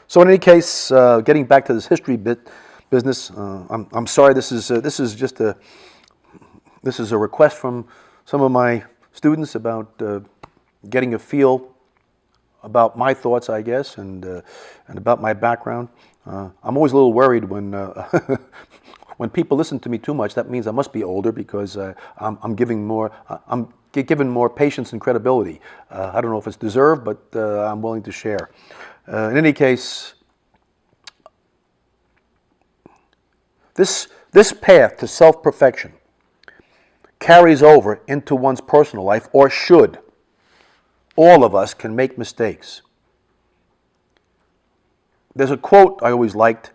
So in any case, getting back to this history business, I'm sorry. This is a request from some of my students about getting a feel about my thoughts, I guess, and about my background. I'm always a little worried when when people listen to me too much. That means I must be older because I'm giving more. I'm given more patience and credibility. I don't know if it's deserved, but I'm willing to share. In any case, this path to self-perfection carries over into one's personal life, or should. All of us can make mistakes. There's a quote I always liked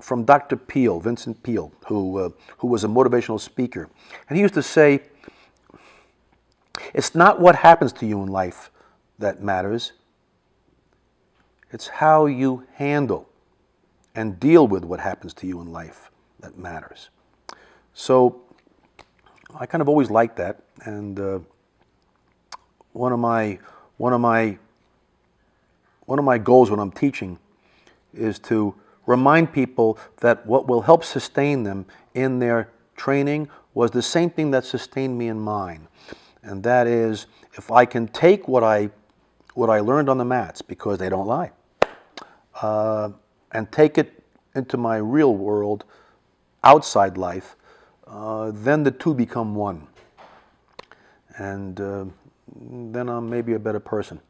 from Dr. Peale, Vincent Peale, who was a motivational speaker. And he used to say, it's not what happens to you in life that matters. It's how you handle and deal with what happens to you in life that matters. So I kind of always liked that, and one of my goals when I'm teaching is to remind people that what will help sustain them in their training was the same thing that sustained me in mine, and that is, if I can take what I learned on the mats, because they don't lie, and take it into my real world, outside life, then the two become one, and then I'm maybe a better person.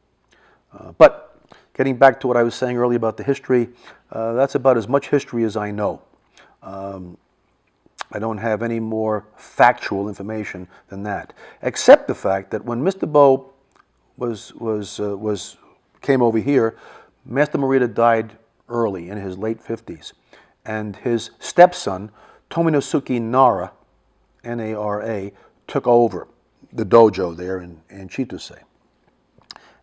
But getting back to what I was saying earlier about the history, that's about as much history as I know. I don't have any more factual information than that, except the fact that when Mr. Bo came over here, Master Morita died early, in his late 50s, and his stepson, Tominosuke Nara, N-A-R-A, took over the dojo there in Chitose.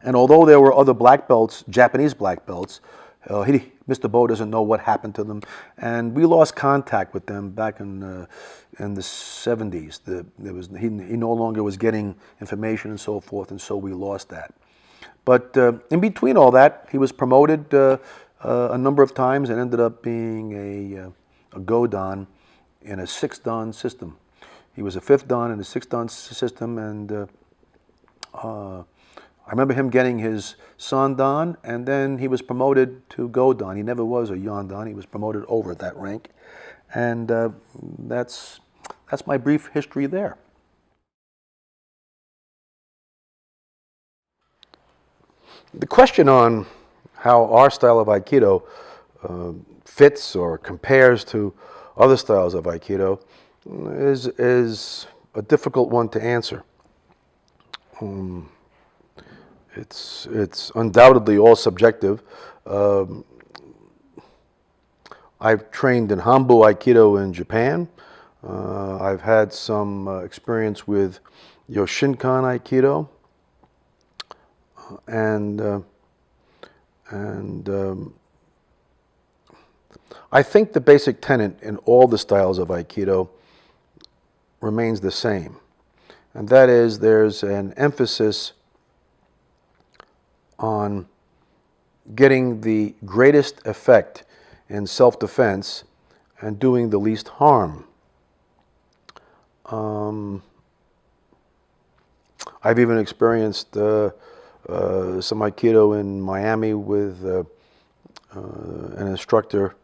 And although there were other black belts, Japanese black belts, Mr. Bo doesn't know what happened to them, and we lost contact with them back in the 70s. He no longer was getting information and so forth, and so we lost that. But in between all that, he was promoted a number of times and ended up being a Go-Dan in a 6-Dan system. He was a 5th Dan in a 6-Dan system, and I remember him getting his San-Dan, and then he was promoted to Go-Dan. He never was a Yan-Dan. He was promoted over that rank, and that's my brief history there. The question on how our style of Aikido fits or compares to other styles of Aikido is a difficult one to answer. It's undoubtedly all subjective. I've trained in Hanbu Aikido in Japan. I've had some experience with Yoshinkan Aikido, and I think the basic tenet in all the styles of Aikido remains the same, and that is there's an emphasis on getting the greatest effect in self-defense and doing the least harm. I've even experienced some Aikido in Miami with an instructor,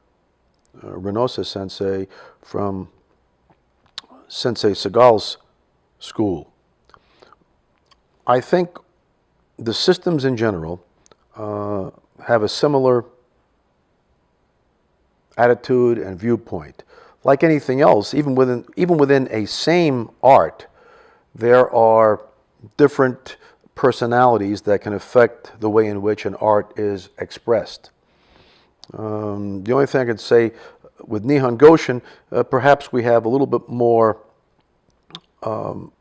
Renosa Sensei, from Sensei Segal's school. I think the systems in general have a similar attitude and viewpoint. Like anything else, even within a same art, there are different personalities that can affect the way in which an art is expressed. The only thing I could say with Nihon Goshin, perhaps we have a little bit more of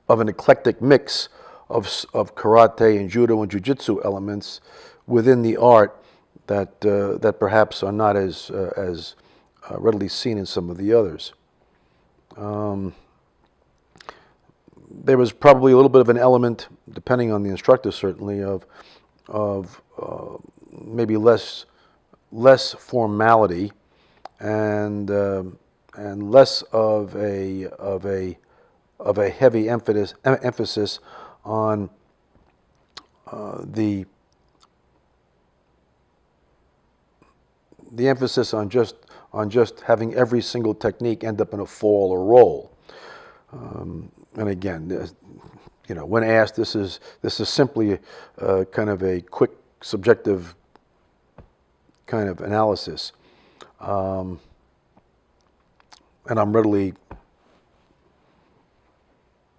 an eclectic mix of karate and judo and jiu-jitsu elements within the art that perhaps are not as readily seen in some of the others. there was probably a little bit of an element, depending on the instructor certainly, of maybe less formality and less of a heavy emphasis on the emphasis on just having every single technique end up in a fall or roll. And again, when asked, this is simply kind of a quick subjective kind of analysis, and I'm readily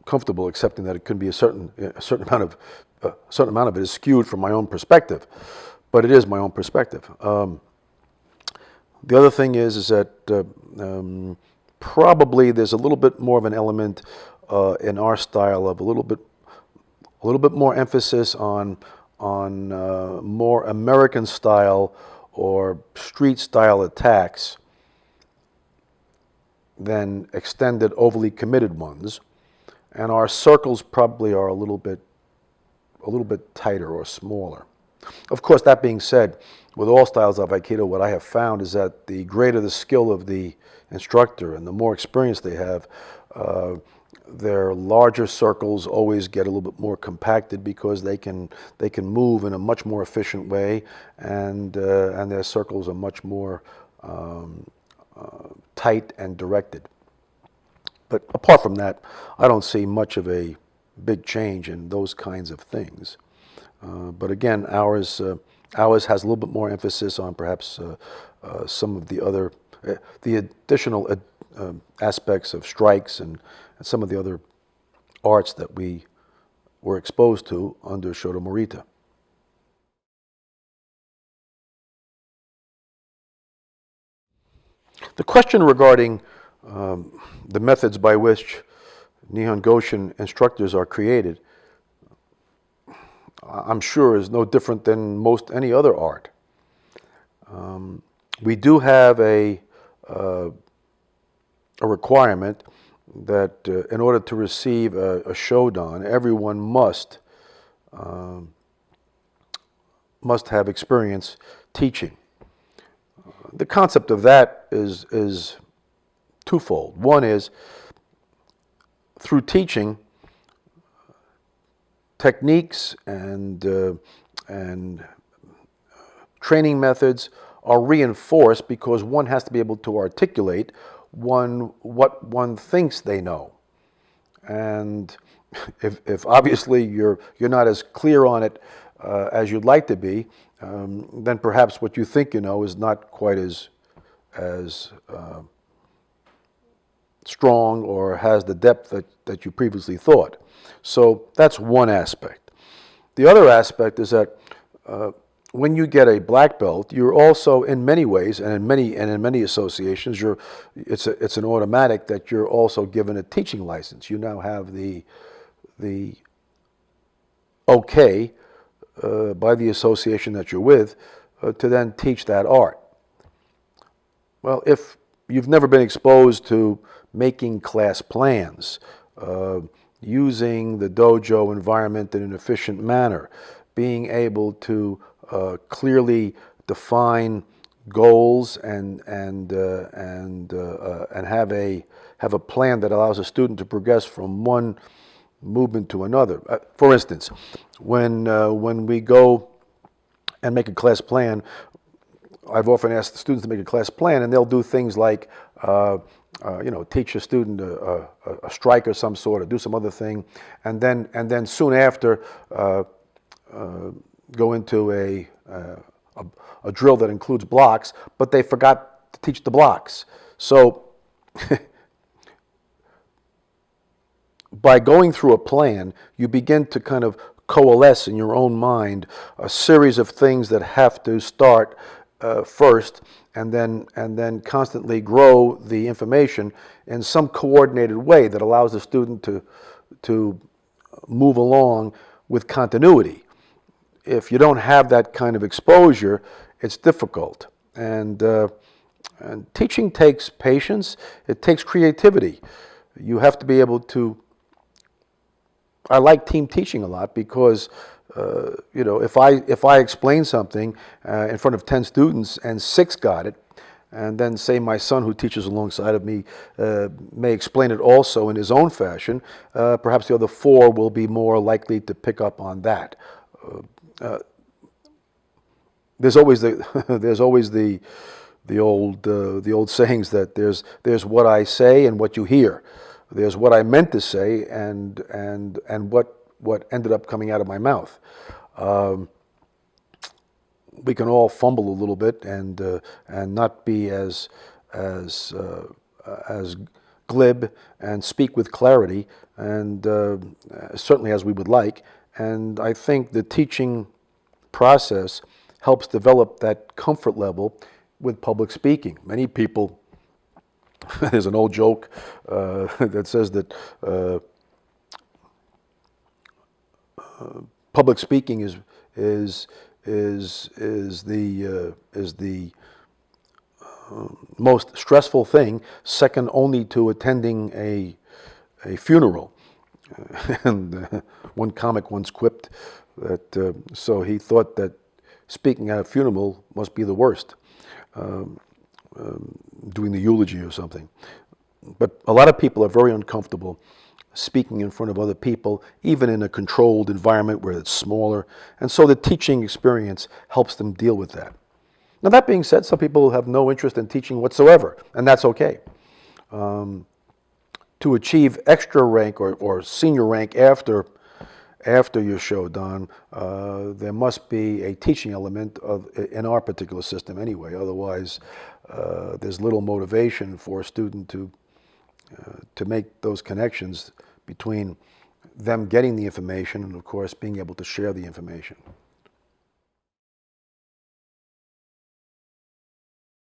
comfortable accepting that it could be a certain amount of it is skewed from my own perspective, but it is my own perspective. The other thing is that probably there's a little bit more of an element in our style of a little bit more emphasis on more American style or street style attacks than extended, overly committed ones, and our circles probably are a little bit tighter or smaller. Of course, that being said, with all styles of Aikido, what I have found is that the greater the skill of the instructor and the more experience they have, their larger circles always get a little bit more compacted because they can move in a much more efficient way, and their circles are much more tight and directed. But apart from that, I don't see much of a big change in those kinds of things. But again, ours has a little bit more emphasis on perhaps some of the other, the additional aspects of strikes and some of the other arts that we were exposed to under Shodo Morita. The question regarding the methods by which Nihon Goshin instructors are created, I'm sure is no different than most any other art. We do have a requirement that in order to receive a shodan, everyone must have experience teaching. The concept of that is twofold. One is, through teaching, techniques and training methods are reinforced because one has to be able to articulate what one thinks they know. And if obviously you're not as clear on it as you'd like to be, then perhaps what you think you know is not quite as strong or has the depth that you previously thought. So that's one aspect. The other aspect is that when you get a black belt, you're also, in many ways, and in many associations, it's an automatic that you're also given a teaching license. You now have the okay by the association that you're with to then teach that art. Well, if you've never been exposed to making class plans, using the dojo environment in an efficient manner, being able to clearly define goals and have a plan that allows a student to progress from one movement to another. For instance, when we go and make a class plan, I've often asked the students to make a class plan, and they'll do things like teach a student a strike or some sort, or do some other thing, and then soon after go into a drill that includes blocks, but they forgot to teach the blocks. So by going through a plan, you begin to kind of coalesce in your own mind a series of things that have to start first, and then constantly grow the information in some coordinated way that allows the student to move along with continuity. If you don't have that kind of exposure, it's difficult. And teaching takes patience. It takes creativity. You have to be able to I like team teaching a lot because, you know, if I explain something in front of 10 students and 6 got it, and then say my son who teaches alongside of me may explain it also in his own fashion, perhaps the other 4 will be more likely to pick up on that. There's always the old sayings that there's what I say and what you hear. There's what I meant to say and what ended up coming out of my mouth. We can all fumble a little bit and not be as glib and speak with clarity and certainly as we would like. And I think the teaching process helps develop that comfort level with public speaking. Many people, there's an old joke that says that public speaking is the most stressful thing, second only to attending a funeral. And one comic once quipped that so he thought that speaking at a funeral must be the worst, doing the eulogy or something. But a lot of people are very uncomfortable speaking in front of other people, even in a controlled environment where it's smaller. And so the teaching experience helps them deal with that. Now, that being said, some people have no interest in teaching whatsoever, and that's okay. To achieve extra rank or senior rank after your shodan, there must be a teaching element in our particular system anyway. Otherwise, there's little motivation for a student to make those connections between them getting the information and, of course, being able to share the information.